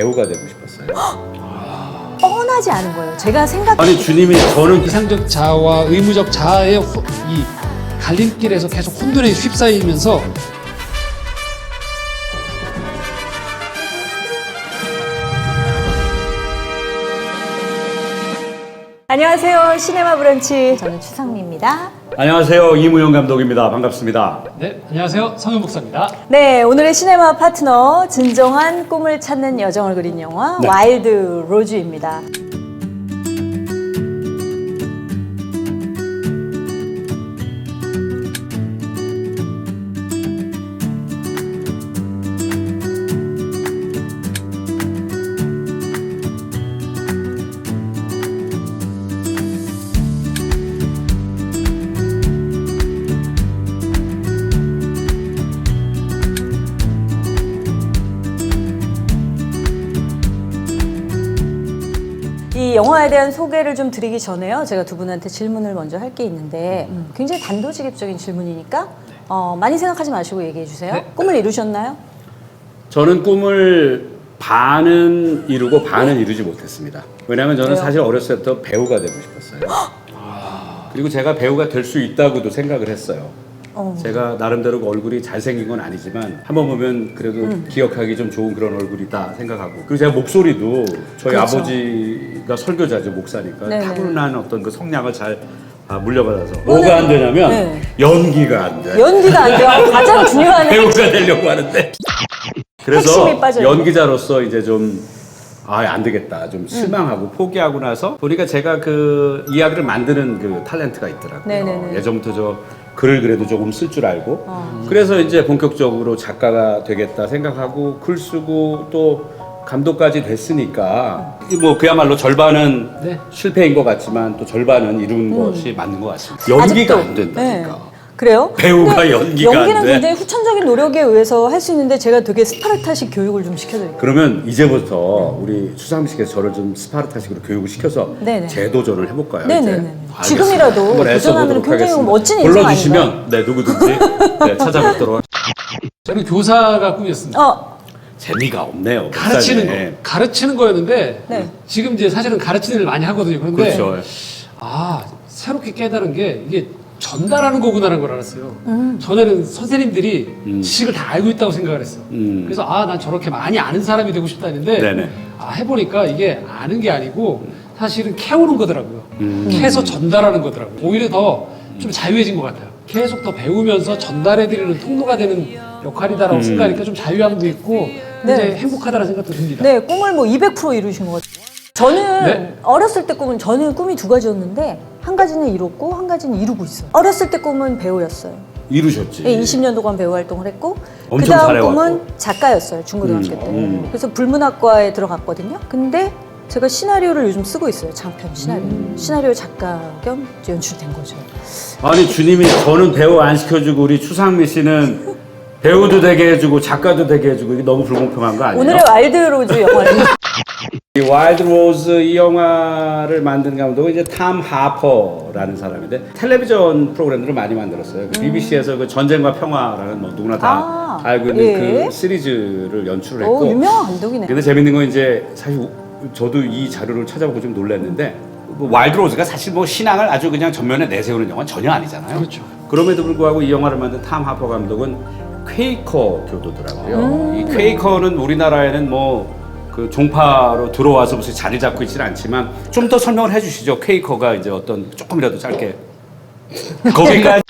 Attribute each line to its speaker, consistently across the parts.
Speaker 1: 배우가 되고 싶었어요.
Speaker 2: 뻔하지 않은 거예요. 제가
Speaker 1: 아니 주님이 저는
Speaker 3: 이상적 자아와 의무적 자아의 이 갈림길에서 계속 혼돈에 휩싸이면서
Speaker 2: 안녕하세요. 시네마 브런치. 저는 추상미입니다.
Speaker 1: 안녕하세요, 이무영 감독입니다. 반갑습니다.
Speaker 3: 네, 안녕하세요. 성현 목사입니다.
Speaker 2: 네, 오늘의 시네마 파트너 진정한 꿈을 찾는 여정을 그린 영화
Speaker 1: 네.
Speaker 2: 와일드 로즈입니다. 이 영화에 대한 소개를 좀 드리기 전에요. 제가 두 분한테 질문을 먼저 할 게 있는데 굉장히 단도직입적인 질문이니까 많이 생각하지 마시고 얘기해 주세요.
Speaker 3: 네.
Speaker 2: 꿈을 이루셨나요?
Speaker 1: 저는 꿈을 반은 이루고 반은 이루지 못했습니다. 왜냐하면 저는
Speaker 2: 왜요?
Speaker 1: 사실 어렸을 때부터 배우가 되고 싶었어요. 그리고 제가 배우가 될 수 있다고도 생각을 했어요. 제가 나름대로 그 얼굴이 잘생긴 건 아니지만 한번 보면 그래도 기억하기 좀 좋은 그런 얼굴이다 생각하고, 그리고 제가 목소리도 저희
Speaker 2: 그렇죠.
Speaker 1: 아버지가 설교자죠, 목사니까
Speaker 2: 네네.
Speaker 1: 타고난 어떤 그 성량을 잘 물려받아서 뭐가 안 되냐면
Speaker 2: 네.
Speaker 1: 연기가 안 돼.
Speaker 2: 연기가 안 돼요. 가장 중요한
Speaker 1: 배우가 되려고 하는데 그래서
Speaker 2: 핵심이 빠져 있는
Speaker 1: 연기자로서 이제 좀 안 되겠다, 좀 실망하고 포기하고 나서 보니까 제가 그 이야기를 만드는 그 탤런트가 있더라고요.
Speaker 2: 네네네.
Speaker 1: 예전부터 저 글을 그래도 조금 쓸 줄 알고 그래서 이제 본격적으로 작가가 되겠다 생각하고 글 쓰고 또 감독까지 됐으니까 뭐 그야말로 절반은
Speaker 3: 네.
Speaker 1: 실패인 것 같지만 또 절반은 이룬 것이 맞는 것 같습니다. 연기가
Speaker 2: 아직도.
Speaker 1: 안 된다니까.
Speaker 2: 네. 그래요?
Speaker 1: 배우가
Speaker 2: 근데
Speaker 1: 연기가 안
Speaker 2: 연기는
Speaker 1: 돼.
Speaker 2: 굉장히 후천적인 노력에 의해서 할 수 있는데 제가 되게 스파르타식 교육을 좀 시켜드릴게요.
Speaker 1: 그러면 이제부터 우리 추상미 씨께서 저를 좀 스파르타식으로 교육을 시켜서
Speaker 2: 네네.
Speaker 1: 재도전을 해볼까요?
Speaker 2: 네네네.
Speaker 1: 이제?
Speaker 2: 지금이라도
Speaker 1: 한번
Speaker 2: 도전하면
Speaker 1: 애써보도록
Speaker 2: 굉장히
Speaker 1: 하겠습니다.
Speaker 2: 멋진 인생
Speaker 1: 불러주시면 네, 누구든지 네, 찾아뵙도록.
Speaker 3: 저는 교사가 꿈이었습니다.
Speaker 1: 재미가 없네요.
Speaker 3: 가르치는
Speaker 1: 목사님.
Speaker 3: 거, 가르치는 거였는데
Speaker 2: 네.
Speaker 3: 지금 이제 사실은 가르치는 일 많이 하거든요. 그런데
Speaker 1: 그렇죠.
Speaker 3: 새롭게 깨달은 게 이게 전달하는 거구나라는 걸 알았어요. 전에는 선생님들이 지식을 다 알고 있다고 생각을 했어. 그래서 난 저렇게 많이 아는 사람이 되고 싶다 했는데
Speaker 1: 네네.
Speaker 3: 해보니까 이게 아는 게 아니고 사실은 캐오는 거더라고요. 캐서 전달하는 거더라고요. 오히려 더 좀 자유해진 것 같아요. 계속 더 배우면서 전달해드리는 통로가 되는 역할이다라고 생각하니까 좀 자유함도 있고 굉장히
Speaker 2: 네.
Speaker 3: 행복하다는 생각도 듭니다.
Speaker 2: 네, 꿈을 뭐 200% 이루신 것 같아요. 저는
Speaker 3: 네.
Speaker 2: 어렸을 때 저는 꿈이 두 가지였는데 한 가지는 이뤘고 한 가지는 이루고 있어요. 어렸을 때 꿈은 배우였어요.
Speaker 1: 이루셨지.
Speaker 2: 네, 20년 동안 배우 활동을 했고 그
Speaker 1: 엄청
Speaker 2: 다음
Speaker 1: 잘해왔고.
Speaker 2: 꿈은 작가였어요. 중고등학교 때. 그래서 불문학과에 들어갔거든요. 근데 제가 시나리오를 요즘 쓰고 있어요. 장편 시나리오. 시나리오 작가 겸 연출된 거죠.
Speaker 1: 아니 주님이 저는 배우 안 시켜주고 우리 추상미 씨는 배우도 되게 해주고 작가도 되게 해주고 이게 너무 불공평한 거 아니에요?
Speaker 2: 오늘의 와일드 로즈 영화는
Speaker 1: 이 와일드 로즈 이 영화를 만든 감독은 이제 탐 하퍼라는 사람인데 텔레비전 프로그램들을 많이 만들었어요. BBC에서 그 전쟁과 평화라는 뭐 누구나 다 알고 있는
Speaker 2: 예.
Speaker 1: 그 시리즈를 연출을 했고.
Speaker 2: 유명한 감독이네.
Speaker 1: 근데 재밌는 건 이제 사실 저도 이 자료를 찾아보고 좀 놀랐는데 뭐 와일드 로즈가 사실 뭐 신앙을 아주 그냥 전면에 내세우는 영화는 전혀 아니잖아요.
Speaker 3: 그렇죠.
Speaker 1: 그럼에도 불구하고 이 영화를 만든 탐 하퍼 감독은 퀘이커 교도더라고요. 이 퀘이커는 우리나라에는 뭐 그 종파로 들어와서 무슨 자리 잡고 있지는 않지만 좀 더 설명을 해주시죠. 퀘이커가 이제 어떤 조금이라도 짧게 거기까지.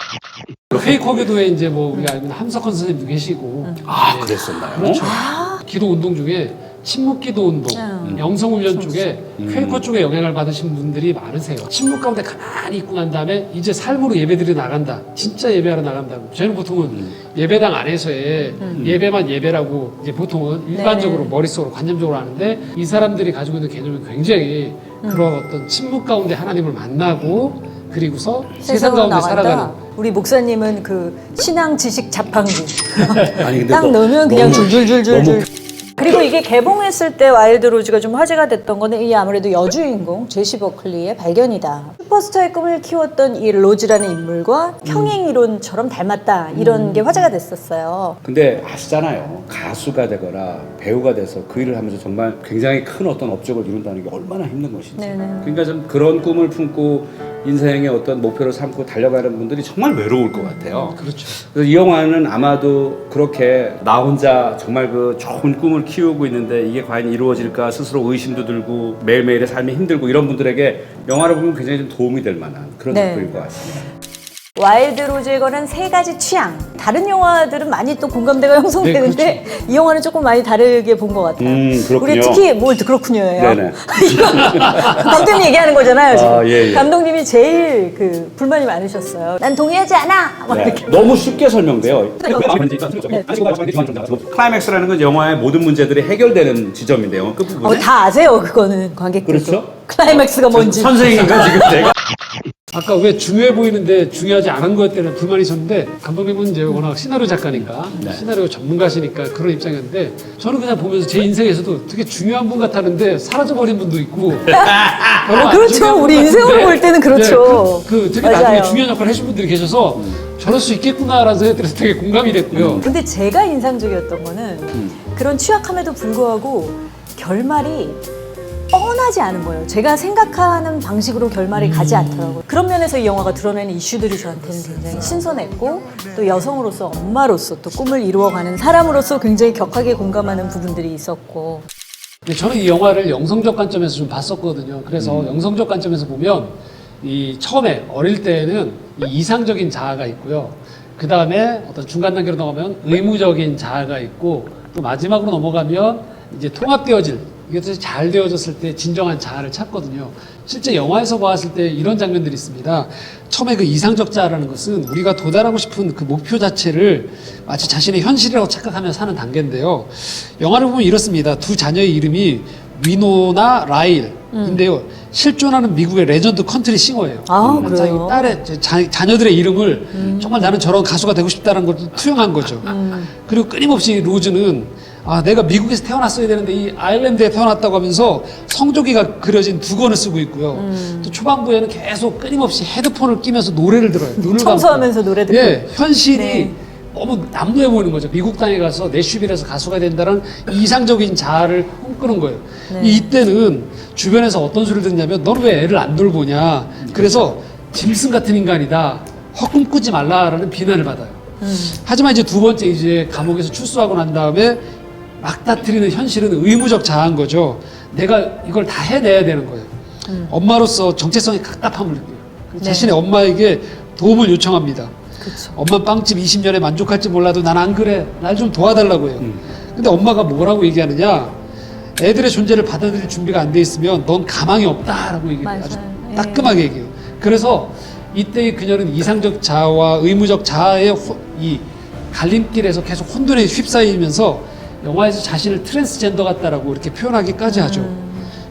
Speaker 3: 페이커 교도에 이제 뭐 우리가 알고 있는 함석헌 선생님도 계시고
Speaker 1: 그랬었나요?
Speaker 3: 그렇죠. 기도 운동 중에 침묵 기도 운동, 영성 훈련 쪽에 퀘이커 쪽에 영향을 받으신 분들이 많으세요. 침묵 가운데 가만히 있고 난 다음에 이제 삶으로 예배드려 나간다. 진짜 예배하러 나간다고. 저희는 보통은 예배당 안에서의 예배만 예배라고 이제 보통은 일반적으로 머릿속으로 관념적으로 아는데 이 사람들이 가지고 있는 개념은 굉장히 그런 어떤 침묵 가운데 하나님을 만나고 그리고서 세상
Speaker 2: 세상으로
Speaker 3: 가운데 살아가는
Speaker 2: 나간다. 우리 목사님은 그 신앙 지식 자판기
Speaker 1: 아니 근데
Speaker 2: 딱 넣으면 그냥 줄줄줄줄줄.
Speaker 1: 너무
Speaker 2: 그리고 이게 개봉했을 때 와일드 로즈가 좀 화제가 됐던 거는 이 아무래도 여주인공 제시 버클리의 발견이다. 슈퍼스타의 꿈을 키웠던 이 로즈라는 인물과 평행 이론처럼 닮았다. 이런 게 화제가 됐었어요.
Speaker 1: 근데 아시잖아요. 가수가 되거나 배우가 돼서 그 일을 하면서 정말 굉장히 큰 어떤 업적을 이룬다는 게 얼마나 힘든 것인지.
Speaker 2: 네네.
Speaker 1: 그러니까 좀 그런 꿈을 품고 인생의 어떤 목표를 삼고 달려가는 분들이 정말 외로울 것 같아요.
Speaker 3: 그렇죠.
Speaker 1: 그래서 이 영화는 아마도 그렇게 나 혼자 정말 그 좋은 꿈을 키우고 있는데 이게 과연 이루어질까 스스로 의심도 들고 매일매일의 삶이 힘들고 이런 분들에게 영화를 보면 굉장히 좀 도움이 될 만한 그런
Speaker 2: 네.
Speaker 1: 작품일 것 같습니다.
Speaker 2: 와일드 로즈에 관한 3가지 취향. 다른 영화들은 많이 또 공감대가 형성되는데 이 영화는 조금 많이 다르게 본 것 같아요.
Speaker 1: 그렇군요.
Speaker 2: 우리 특히 뭘 그렇군요예요.
Speaker 1: 네네.
Speaker 2: 감독님 얘기하는 거잖아요 지금.
Speaker 1: 아, 예, 예.
Speaker 2: 감독님이 제일 그 불만이 많으셨어요. 난 동의하지 않아. 막
Speaker 1: 네,
Speaker 2: 이렇게.
Speaker 1: 너무 쉽게 설명돼요. 클라이맥스라는 건 영화의 모든 문제들이 해결되는 지점인데요. 그 부분에
Speaker 2: 다 아세요 그거는 관객들도.
Speaker 1: 그렇죠?
Speaker 2: 클라이맥스가 뭔지.
Speaker 1: 선생인가 지금 제가?
Speaker 3: 아까 왜 중요해 보이는데 중요하지 않은 거에 대한 불만이 있었는데 감독님은 이제 워낙 시나리오 작가니까 시나리오 전문가시니까 그런 입장이었는데 저는 그냥 보면서 제 인생에서도 되게 중요한 분 같았는데 사라져버린 분도 있고 별로 안
Speaker 2: 그렇죠.
Speaker 3: 중요한 분
Speaker 2: 우리 인생으로
Speaker 3: 같은데
Speaker 2: 볼 때는 그렇죠.
Speaker 3: 되게
Speaker 2: 맞아요.
Speaker 3: 나중에 중요한 역할을 해준 분들이 계셔서 저럴 수 있겠구나라는 생각이 들어서 되게 공감이 됐고요.
Speaker 2: 근데 제가 인상적이었던 거는 그런 취약함에도 불구하고 결말이 뻔하지 않은 거예요. 제가 생각하는 방식으로 결말이 가지 않더라고요. 그런 면에서 이 영화가 드러내는 이슈들이 저한테는 굉장히 신선했고 또 여성으로서 엄마로서 또 꿈을 이루어가는 사람으로서 굉장히 격하게 공감하는 부분들이 있었고
Speaker 3: 근데 저는 이 영화를 영성적 관점에서 좀 봤었거든요. 그래서 영성적 관점에서 보면 이 처음에 어릴 때는 이 이상적인 자아가 있고요. 그 다음에 어떤 중간 단계로 넘어가면 의무적인 자아가 있고 또 마지막으로 넘어가면 이제 통합되어질 이것이 잘 되어졌을 때 진정한 자아를 찾거든요. 실제 영화에서 봤을 때 이런 장면들이 있습니다. 처음에 그 이상적 자아라는 것은 우리가 도달하고 싶은 그 목표 자체를 마치 자신의 현실이라고 착각하며 사는 단계인데요. 영화를 보면 이렇습니다. 두 자녀의 이름이 위노나 라일인데요. 실존하는 미국의 레전드 컨트리 싱어예요.
Speaker 2: 아,
Speaker 3: 자기
Speaker 2: 그래요?
Speaker 3: 딸의 자녀들의 이름을 정말 나는 저런 가수가 되고 싶다는 걸 투영한 거죠. 그리고 끊임없이 로즈는 내가 미국에서 태어났어야 되는데 이 아일랜드에 태어났다고 하면서 성조기가 그려진 두 권을 쓰고 있고요. 또 초반부에는 계속 끊임없이 헤드폰을 끼면서 노래를 들어요. 눈을
Speaker 2: 청소하면서 노래 듣고.
Speaker 3: 예, 현실이
Speaker 2: 네.
Speaker 3: 너무 남루해 보이는 거죠. 미국 땅에 가서 내슈빌에서 가수가 된다는 이상적인 자아를 꿈꾸는 거예요.
Speaker 2: 네.
Speaker 3: 이때는 주변에서 어떤 소리를 듣냐면 너는 왜 애를 안 돌보냐. 그래서 짐승 같은 인간이다. 헛꿈꾸지 말라라는 비난을 받아요. 하지만 이제 두 번째 이제 감옥에서 출소하고 난 다음에 막다트리는 현실은 의무적 자아인 거죠. 내가 이걸 다 해내야 되는 거예요. 엄마로서 정체성의 답답함을 느껴요.
Speaker 2: 네.
Speaker 3: 자신의 엄마에게 도움을 요청합니다.
Speaker 2: 그쵸.
Speaker 3: 엄마 빵집 20년에 만족할지 몰라도 난 안 그래. 날 좀 도와달라고 해요. 근데 엄마가 뭐라고 얘기하느냐. 애들의 존재를 받아들일 준비가 안 돼 있으면 넌 가망이 없다라고 얘기해요. 아주
Speaker 2: 맞아요.
Speaker 3: 따끔하게 얘기해요. 그래서 이때 그녀는 이상적 자아와 의무적 자아의 이 갈림길에서 계속 혼돈에 휩싸이면서 영화에서 자신을 트랜스젠더 같다라고 이렇게 표현하기까지 하죠.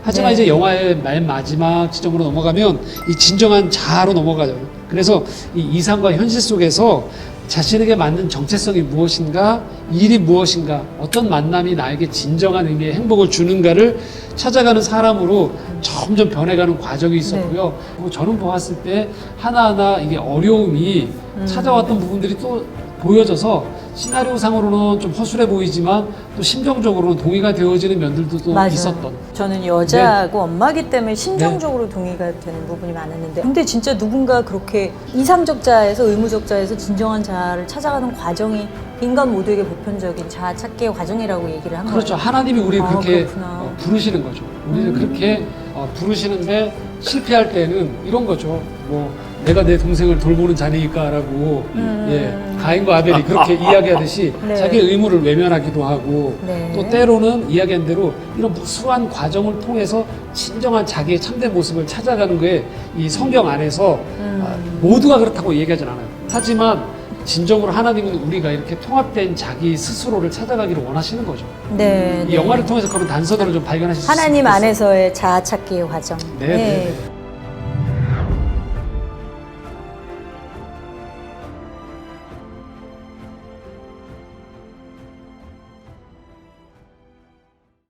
Speaker 3: 하지만
Speaker 2: 네.
Speaker 3: 이제 영화의 맨 마지막 지점으로 넘어가면 이 진정한 자아로 넘어가요. 그래서 이 이상과 현실 속에서 자신에게 맞는 정체성이 무엇인가, 일이 무엇인가, 어떤 만남이 나에게 진정한 의미의 행복을 주는가를 찾아가는 사람으로 점점 변해가는 과정이 있었고요. 그리고 저는 보았을 때 하나하나 이게 어려움이 찾아왔던 부분들이 또 보여져서 시나리오상으로는 좀 허술해 보이지만 또 심정적으로는 동의가 되어지는 면들도 또
Speaker 2: 맞아요.
Speaker 3: 있었던.
Speaker 2: 저는 여자고 엄마기 때문에 심정적으로 동의가 되는 부분이 많았는데 근데 진짜 누군가 그렇게 이상적 자아에서 의무적 자아에서 진정한 자아를 찾아가는 과정이 인간 모두에게 보편적인 자아 찾기의 과정이라고 얘기를 한
Speaker 3: 그렇죠.
Speaker 2: 거예요.
Speaker 3: 하나님이 우리를
Speaker 2: 아,
Speaker 3: 그렇게
Speaker 2: 그렇구나.
Speaker 3: 부르시는 거죠. 우리를 그렇게 부르시는데 실패할 때는 이런 거죠. 뭐 내가 내 동생을 돌보는 자니까라고 예, 가인과 아벨이 그렇게 이야기하듯이
Speaker 2: 네.
Speaker 3: 자기의 의무를 외면하기도 하고
Speaker 2: 네.
Speaker 3: 또 때로는 이야기한 대로 이런 무수한 과정을 통해서 진정한 자기의 참된 모습을 찾아가는 게 이 성경 안에서 모두가 그렇다고 얘기하진 않아요. 하지만 진정으로 하나님은 우리가 이렇게 통합된 자기 스스로를 찾아가기를 원하시는 거죠.
Speaker 2: 네,
Speaker 3: 이
Speaker 2: 네.
Speaker 3: 영화를 통해서 그런 단서들을 좀 발견하실 수 있을
Speaker 2: 하나님
Speaker 3: 것 같습니다.
Speaker 2: 안에서의 자아 찾기의 과정.
Speaker 3: 네, 네, 네.